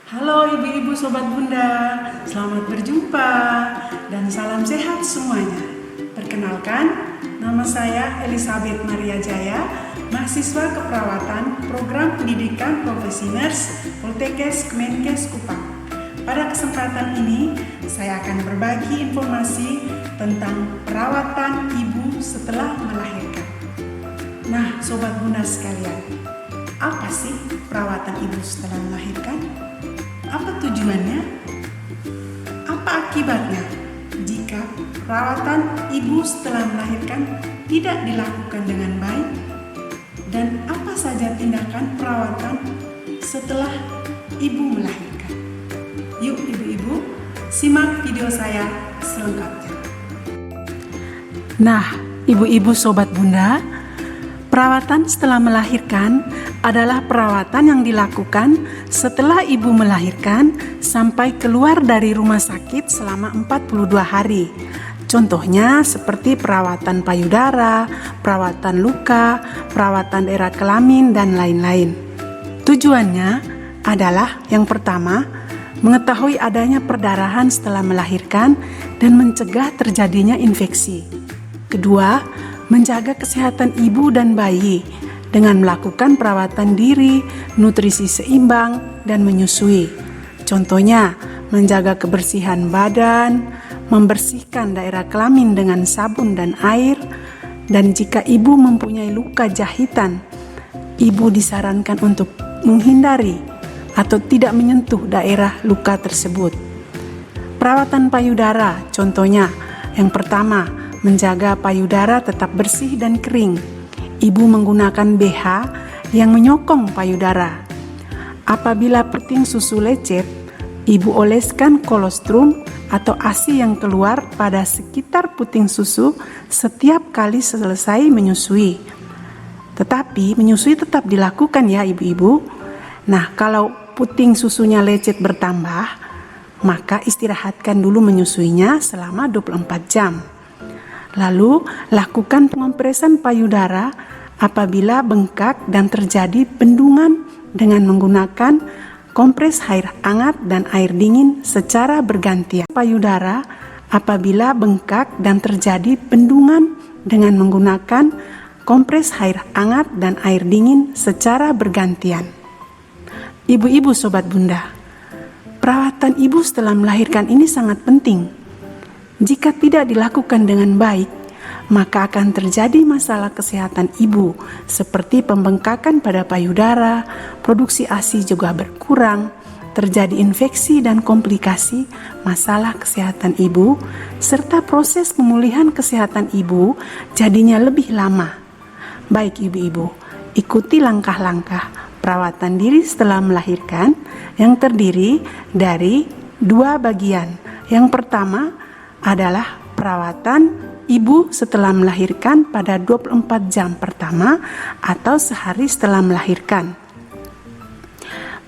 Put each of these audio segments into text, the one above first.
Halo ibu-ibu sobat bunda, selamat berjumpa dan salam sehat semuanya. Perkenalkan, nama saya Elizabeth Maria Jaya, mahasiswa keperawatan Program Pendidikan Profesi Nurse Poltekkes Kemenkes Kupang. Pada kesempatan ini, saya akan berbagi informasi tentang perawatan ibu setelah melahirkan. Nah, sobat bunda sekalian, apa sih perawatan ibu setelah melahirkan? Apa tujuannya? Apa akibatnya jika perawatan ibu setelah melahirkan tidak dilakukan dengan baik? Dan apa saja tindakan perawatan setelah ibu melahirkan? Yuk ibu-ibu, simak video saya selengkapnya. Nah, ibu-ibu sobat bunda, perawatan setelah melahirkan adalah perawatan yang dilakukan setelah ibu melahirkan sampai keluar dari rumah sakit selama 42 hari. Contohnya seperti perawatan payudara, perawatan luka, perawatan daerah kelamin, dan lain-lain. Tujuannya adalah yang pertama, mengetahui adanya perdarahan setelah melahirkan dan mencegah terjadinya infeksi. Kedua, menjaga kesehatan ibu dan bayi dengan melakukan perawatan diri, nutrisi seimbang, dan menyusui. Contohnya, menjaga kebersihan badan, membersihkan daerah kelamin dengan sabun dan air, dan jika ibu mempunyai luka jahitan, ibu disarankan untuk menghindari atau tidak menyentuh daerah luka tersebut. Perawatan payudara, contohnya, yang pertama, menjaga payudara tetap bersih dan kering. Ibu menggunakan BH yang menyokong payudara. Apabila puting susu lecet, ibu oleskan kolostrum atau ASI yang keluar pada sekitar puting susu setiap kali selesai menyusui. Tetapi menyusui tetap dilakukan ya ibu-ibu. Nah, kalau puting susunya lecet bertambah, maka istirahatkan dulu menyusuinya selama 24 jam. Lalu, lakukan pengopresan payudara apabila bengkak dan terjadi bendungan dengan menggunakan kompres air hangat dan air dingin secara bergantian. Payudara apabila bengkak dan terjadi bendungan dengan menggunakan kompres air hangat dan air dingin secara bergantian. Ibu-ibu sobat bunda, perawatan ibu setelah melahirkan ini sangat penting. Jika tidak dilakukan dengan baik, maka akan terjadi masalah kesehatan ibu seperti pembengkakan pada payudara, produksi ASI juga berkurang, terjadi infeksi dan komplikasi masalah kesehatan ibu, serta proses pemulihan kesehatan ibu jadinya lebih lama. Baik ibu-ibu, ikuti langkah-langkah perawatan diri setelah melahirkan yang terdiri dari 2 bagian. Yang pertama adalah perawatan ibu setelah melahirkan pada 24 jam pertama atau sehari setelah melahirkan.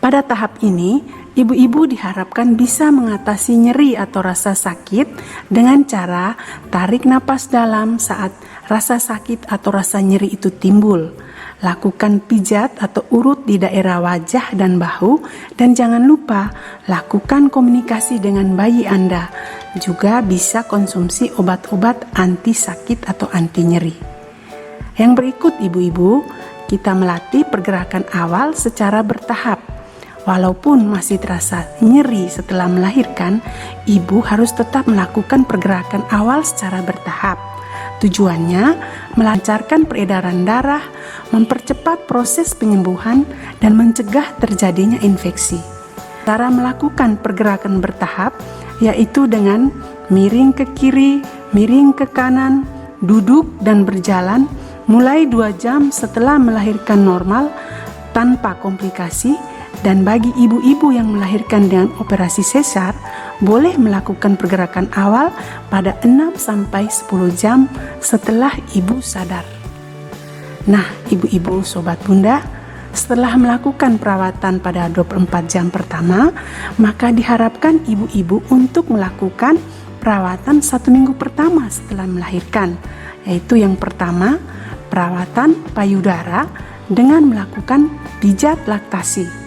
Pada tahap ini, ibu-ibu diharapkan bisa mengatasi nyeri atau rasa sakit dengan cara tarik napas dalam saat rasa sakit atau rasa nyeri itu timbul. Lakukan pijat atau urut di daerah wajah dan bahu, dan jangan lupa lakukan komunikasi dengan bayi Anda. Juga bisa konsumsi obat-obat anti sakit atau anti nyeri. Yang berikut ibu-ibu, kita melatih pergerakan awal secara bertahap. Walaupun masih terasa nyeri setelah melahirkan, ibu harus tetap melakukan pergerakan awal secara bertahap. Tujuannya melancarkan peredaran darah, mempercepat proses penyembuhan, dan mencegah terjadinya infeksi. Cara melakukan pergerakan bertahap yaitu dengan miring ke kiri, miring ke kanan, duduk dan berjalan mulai 2 jam setelah melahirkan normal tanpa komplikasi. Dan bagi ibu-ibu yang melahirkan dengan operasi sesar, boleh melakukan pergerakan awal pada 6-10 jam setelah ibu sadar. Nah, ibu-ibu sobat bunda, setelah melakukan perawatan pada 24 jam pertama, maka diharapkan ibu-ibu untuk melakukan perawatan 1 minggu pertama setelah melahirkan, yaitu yang pertama, perawatan payudara dengan melakukan pijat laktasi.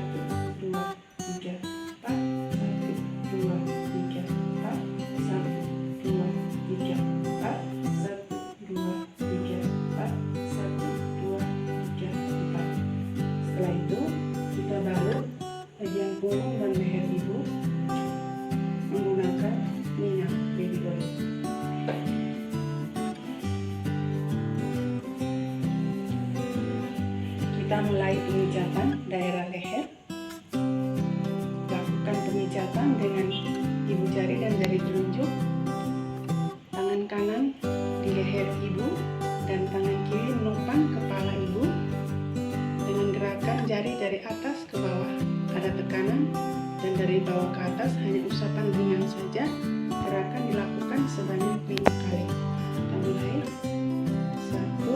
Satu, dua, tiga, empat. Satu, dua, tiga, empat. Satu, dua, tiga, empat. Satu, dua, tiga, empat. Satu, dua, tiga, empat. Setelah itu kita balut bagian punggung dan leher ibu menggunakan minyak baby oil. Kita mulai pemijatan daerah leher. Lakukan pemijatan dengan ibu jari dan jari telunjuk. Tangan kanan di leher ibu dan tangan kiri menopang kepala ibu. Dengan gerakan jari dari atas ke bawah ada tekanan, dan dari bawah ke atas hanya usapan ringan saja. Gerakan dilakukan sebanyak 5 kali. Kita mulai. 1,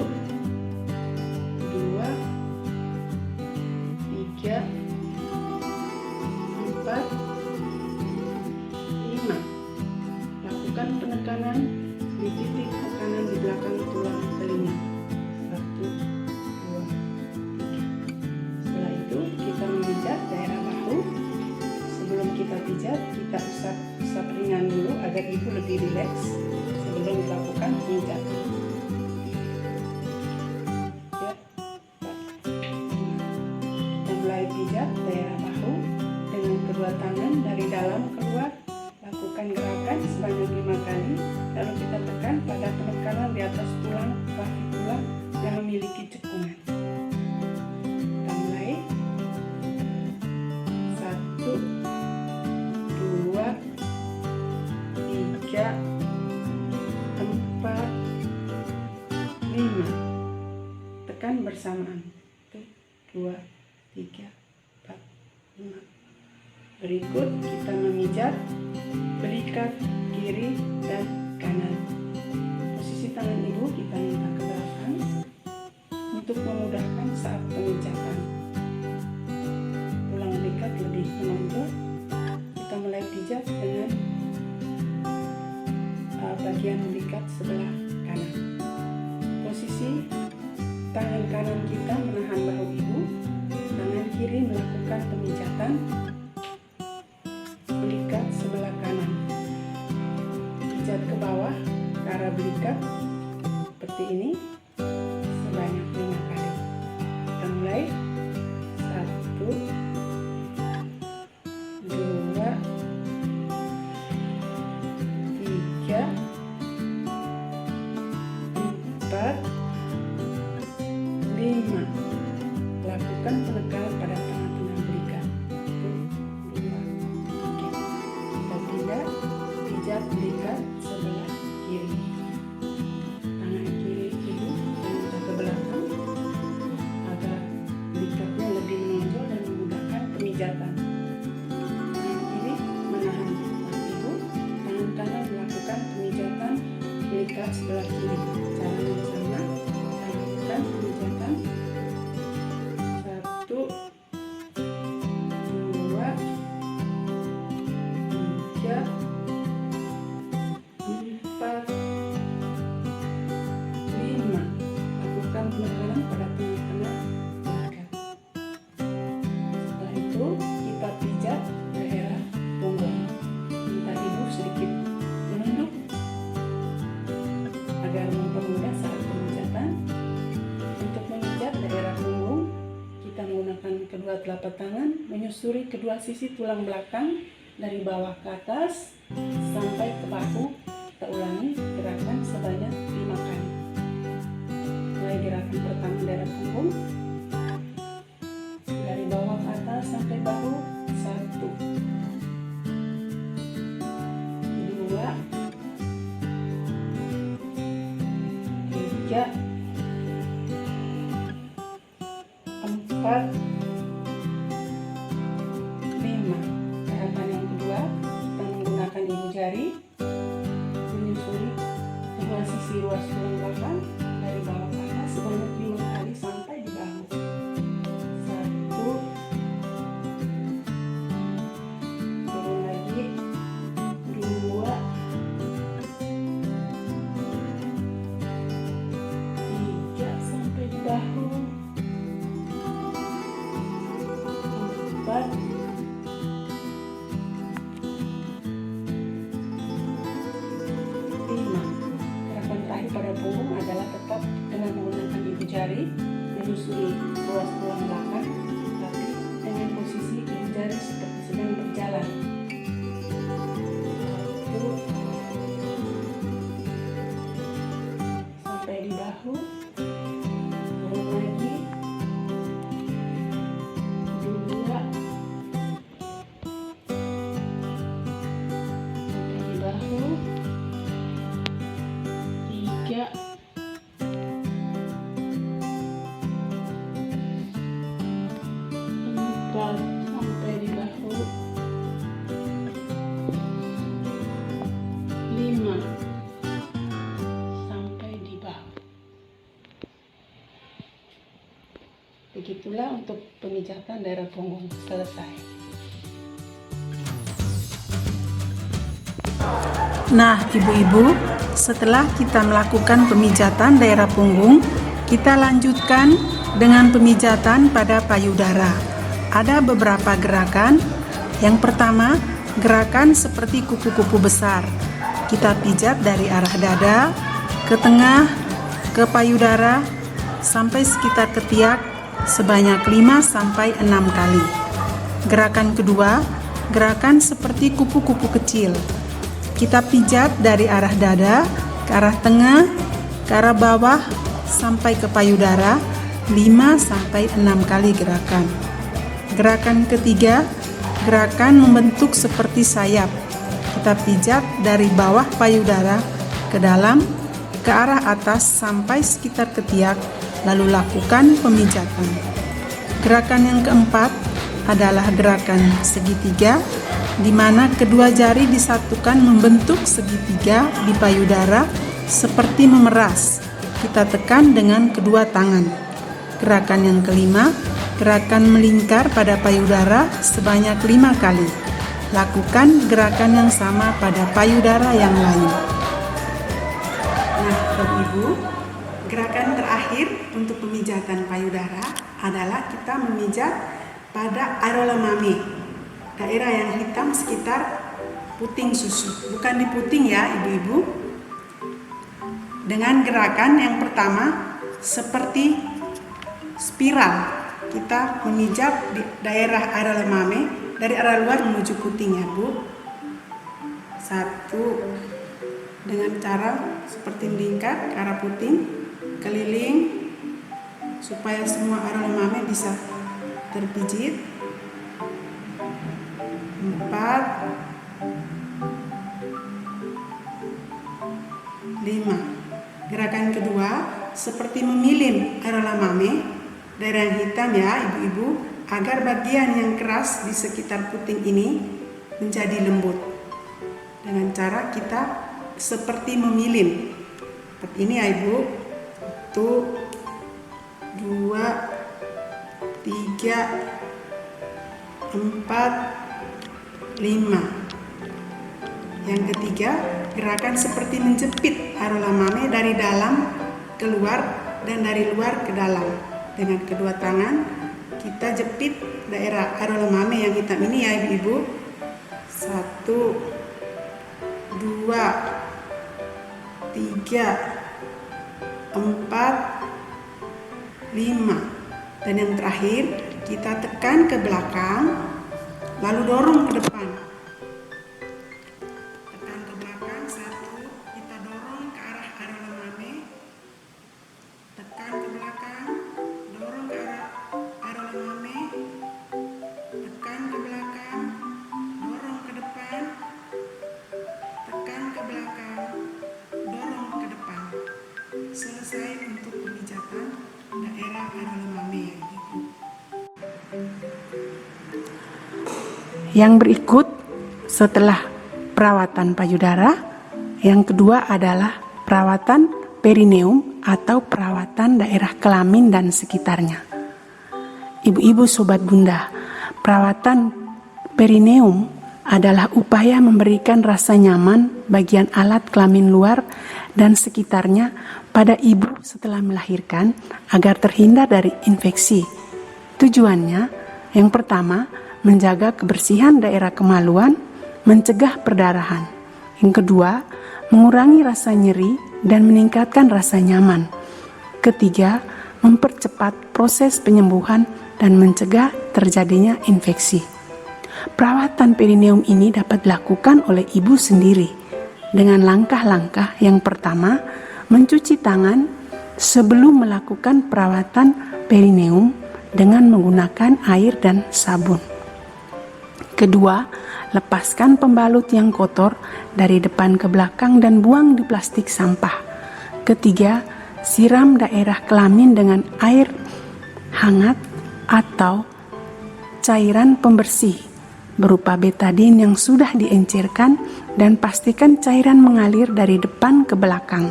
2, 3, 4, 5. Lakukan penekanan di titik tekanan di belakang tulang telinga. 1, 2, 3. Setelah itu kita memijat daerah bahu. Sebelum kita pijat, kita usap ringan dulu agar ibu lebih rileks sebelum dilakukan pemijatan. Kita mulai pijat daerah bahu dengan kedua tangan dari dalam keluar. Lakukan gerakan sebanyak 5 kali, lalu kita tekan pada penekanan di atas tulang clavicula yang memiliki cekungan. Kita mulai. 1, 2, 3, 4, 5. Tekan bersamaan. 1, 2, 3, 4, 5. Berikut kita memijat belikat kiri dan kanan. Posisi tangan ibu kita minta ke belakang untuk memudahkan saat pemijatan. Tulang belikat lebih menonjol. Kita mulai pijat dengan bagian belikat sebelah kanan. Posisi tangan kanan kita menahan bahu ibu, tangan kiri melakukan pemijatan belikat sebelah kanan. Pijat ke bawah ke arah belikat seperti ini sebanyak 5 kali. Kita mulai. 1, 2, 3, 4, 5. Lakukan penekanan pada tengah-tengah belikat. 1, 2, 3. Kita pindah, pijat belikat sebelah kiri. Tangan kiri ibu berat sebelah kiri. Cara yang sama, kita lakukan pemijatan 1, 2, 3, 4, 5. Lakukan penekanan pada tengah-tengah ikat. Setelah itu kita pijat daerah punggung. Minta ibu sedikit menunduk agar mempermudah saat pemijatan. Untuk memijat daerah punggung, kita menggunakan kedua telapak tangan menyusuri kedua sisi tulang belakang dari bawah ke atas sampai ke bahu. Kita ulangi gerakan sebanyak 5 kali. Mulai gerakan pertama daerah punggung, dari bawah ke atas sampai bahu. 1, 2, 3, 4, 5. Gerakan yang kedua, kita menggunakan ibu jari menyusuri kedua sisi ruas tulang belakang dari bawah ke atas sebanyak 5 kali sampai di bahu. 1, turun lagi, 2, 3 sampai di bahu, 4, 5. Gerakan terakhir pada punggung adalah tetap dengan menggunakan ibu jari menyusuri ruas tulang belakang, tapi dengan posisi ibu jari seperti sedang berjalan. 1 sampai di bahu, turun lagi, 2 sampai di bahu, 3, 4 sampai di bahu, 5 sampai di bahu. Begitulah untuk pemijatan daerah punggung selesai. Nah, ibu-ibu, setelah kita melakukan pemijatan daerah punggung, kita lanjutkan dengan pemijatan pada payudara. Ada beberapa gerakan. Yang pertama, gerakan seperti kupu-kupu besar. Kita pijat dari arah dada ke tengah, ke payudara, sampai sekitar ketiak sebanyak 5 sampai 6 kali. Gerakan kedua, gerakan seperti kupu-kupu kecil. Kita pijat dari arah dada ke arah tengah, ke arah bawah, sampai ke payudara 5 sampai 6 kali gerakan. Gerakan ketiga, gerakan membentuk seperti sayap. Kita pijat dari bawah payudara ke dalam, ke arah atas sampai sekitar ketiak, lalu lakukan pemijatan. Gerakan yang keempat adalah gerakan segitiga, di mana kedua jari disatukan membentuk segitiga di payudara seperti memeras. Kita tekan dengan kedua tangan. Gerakan yang kelima, gerakan melingkar pada payudara sebanyak 5 kali. Lakukan gerakan yang sama pada payudara yang lain. Nah, Ibu, gerakan terakhir untuk pemijatan payudara adalah kita memijat pada areola mami, daerah yang hitam sekitar puting susu. Bukan di puting ya, ibu-ibu. Dengan gerakan yang pertama seperti spiral, kita memijat di daerah areola mami dari arah luar menuju puting ya, Bu. 1, dengan cara seperti melingkar ke arah puting, keliling supaya semua areola mami bisa terpijit. 4, 5. Gerakan kedua seperti memilin areola mami, daerah yang hitam ya ibu-ibu, agar bagian yang keras di sekitar puting ini menjadi lembut. Dengan cara kita seperti memilin Seperti ini ya Ibu. 1, 2, 3, 4, 5. Yang ketiga, gerakan seperti menjepit arola mame dari dalam keluar dan dari luar ke dalam. Dengan kedua tangan kita jepit daerah arola mame yang hitam ini ya Ibu. 1, 2, 3, 4, 5. Dan yang terakhir, kita tekan ke belakang lalu dorong ke depan. Tekan ke belakang, 1, kita dorong ke arah arola mame. Tekan ke belakang, dorong ke arah arola mame. Tekan ke belakang, dorong ke depan. Tekan ke belakang, dorong ke depan. Selesai untuk pemijatan daerah arola mame ya Ibu. Yang berikut setelah perawatan payudara, yang kedua adalah perawatan perineum atau perawatan daerah kelamin dan sekitarnya. Ibu-ibu sobat bunda, perawatan perineum adalah upaya memberikan rasa nyaman bagian alat kelamin luar dan sekitarnya pada ibu setelah melahirkan agar terhindar dari infeksi. Tujuannya, yang pertama, menjaga kebersihan daerah kemaluan, mencegah perdarahan. Yang kedua, mengurangi rasa nyeri dan meningkatkan rasa nyaman. Ketiga, mempercepat proses penyembuhan dan mencegah terjadinya infeksi. Perawatan perineum ini dapat dilakukan oleh ibu sendiri dengan langkah-langkah. Yang pertama, mencuci tangan sebelum melakukan perawatan perineum dengan menggunakan air dan sabun. Kedua, lepaskan pembalut yang kotor dari depan ke belakang dan buang di plastik sampah. Ketiga, siram daerah kelamin dengan air hangat atau cairan pembersih berupa betadin yang sudah diencerkan dan pastikan cairan mengalir dari depan ke belakang.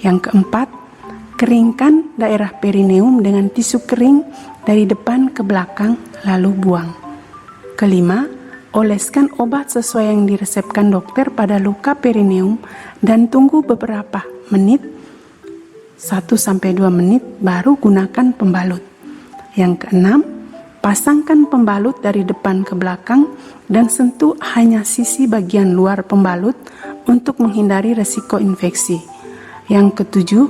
Yang keempat, keringkan daerah perineum dengan tisu kering dari depan ke belakang lalu buang. Kelima, oleskan obat sesuai yang diresepkan dokter pada luka perineum dan tunggu beberapa menit, 1-2 menit baru gunakan pembalut. Yang keenam, pasangkan pembalut dari depan ke belakang dan sentuh hanya sisi bagian luar pembalut untuk menghindari resiko infeksi. Yang ketujuh,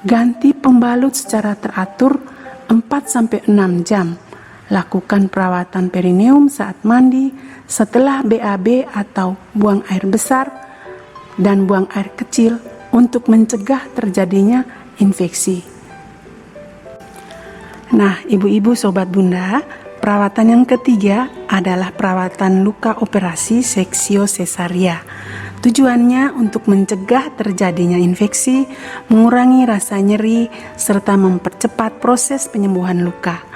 ganti pembalut secara teratur 4-6 jam. Lakukan perawatan perineum saat mandi, setelah BAB atau buang air besar dan buang air kecil untuk mencegah terjadinya infeksi. Nah, ibu-ibu sobat bunda, perawatan yang ketiga adalah perawatan luka operasi seksio sesaria. Tujuannya untuk mencegah terjadinya infeksi, mengurangi rasa nyeri, serta mempercepat proses penyembuhan luka.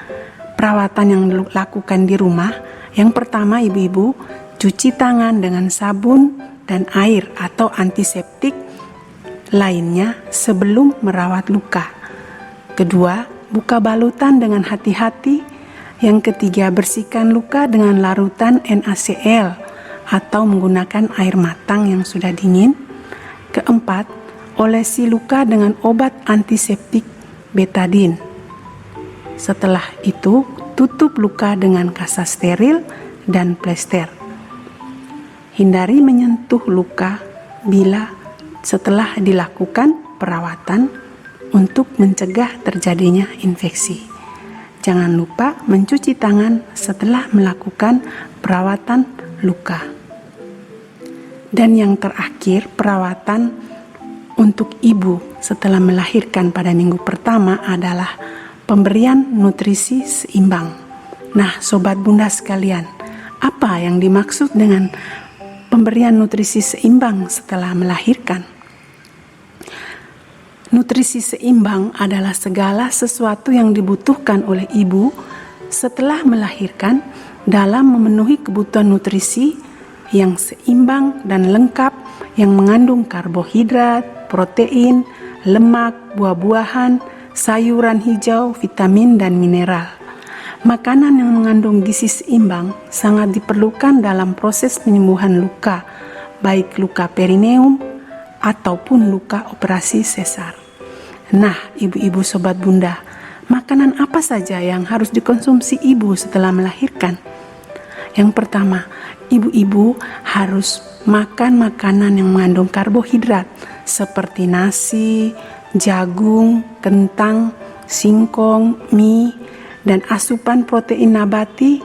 Perawatan yang dilakukan di rumah, yang pertama ibu-ibu, cuci tangan dengan sabun dan air atau antiseptik lainnya sebelum merawat luka. Kedua, buka balutan dengan hati-hati. Yang ketiga, bersihkan luka dengan larutan NaCl atau menggunakan air matang yang sudah dingin. Keempat, olesi luka dengan obat antiseptik betadin. Setelah itu, tutup luka dengan kasa steril dan plester. Hindari menyentuh luka bila setelah dilakukan perawatan untuk mencegah terjadinya infeksi. Jangan lupa mencuci tangan setelah melakukan perawatan luka. Dan yang terakhir, perawatan untuk ibu setelah melahirkan pada minggu pertama adalah pemberian nutrisi seimbang. Nah, sobat bunda sekalian, apa yang dimaksud dengan pemberian nutrisi seimbang setelah melahirkan? Nutrisi seimbang adalah segala sesuatu yang dibutuhkan oleh ibu setelah melahirkan dalam memenuhi kebutuhan nutrisi yang seimbang dan lengkap yang mengandung karbohidrat, protein, lemak, buah-buahan, sayuran hijau, vitamin, dan mineral. Makanan yang mengandung gizi seimbang sangat diperlukan dalam proses penyembuhan luka, baik luka perineum ataupun luka operasi sesar. Nah, ibu-ibu sobat bunda, makanan apa saja yang harus dikonsumsi ibu setelah melahirkan? Yang pertama, ibu-ibu harus makan makanan yang mengandung karbohidrat seperti nasi, jagung, kentang, singkong, mie, dan asupan protein nabati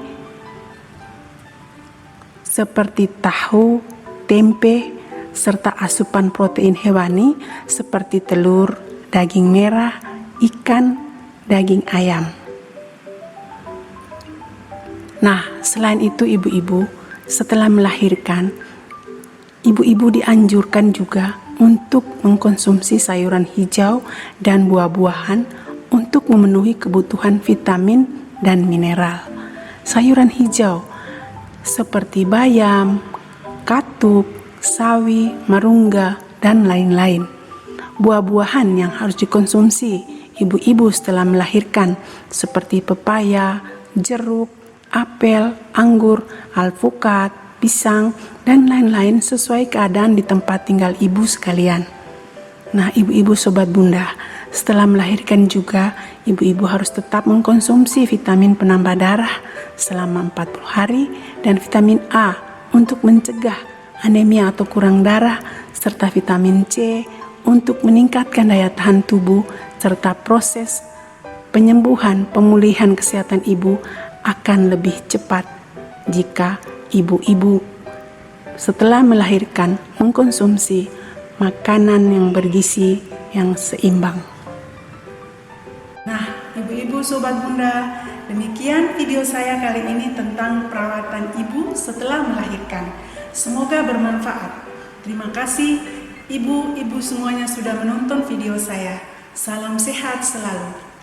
seperti tahu, tempe, serta asupan protein hewani seperti telur, daging merah, ikan, daging ayam. Nah, selain itu ibu-ibu, setelah melahirkan, ibu-ibu dianjurkan juga untuk mengkonsumsi sayuran hijau dan buah-buahan untuk memenuhi kebutuhan vitamin dan mineral. Sayuran hijau seperti bayam, katuk, sawi, marungga, dan lain-lain. Buah-buahan yang harus dikonsumsi ibu-ibu setelah melahirkan seperti pepaya, jeruk, apel, anggur, alpukat, pisang, dan lain-lain sesuai keadaan di tempat tinggal ibu sekalian. Nah, ibu-ibu sobat bunda, setelah melahirkan juga ibu-ibu harus tetap mengkonsumsi vitamin penambah darah selama 40 hari dan vitamin A untuk mencegah anemia atau kurang darah, serta vitamin C untuk meningkatkan daya tahan tubuh, serta proses penyembuhan pemulihan kesehatan ibu akan lebih cepat jika ibu-ibu setelah melahirkan mengkonsumsi makanan yang bergizi yang seimbang. Nah, ibu-ibu sobat bunda, demikian video saya kali ini tentang perawatan ibu setelah melahirkan. Semoga bermanfaat. Terima kasih ibu-ibu semuanya sudah menonton video saya. Salam sehat selalu.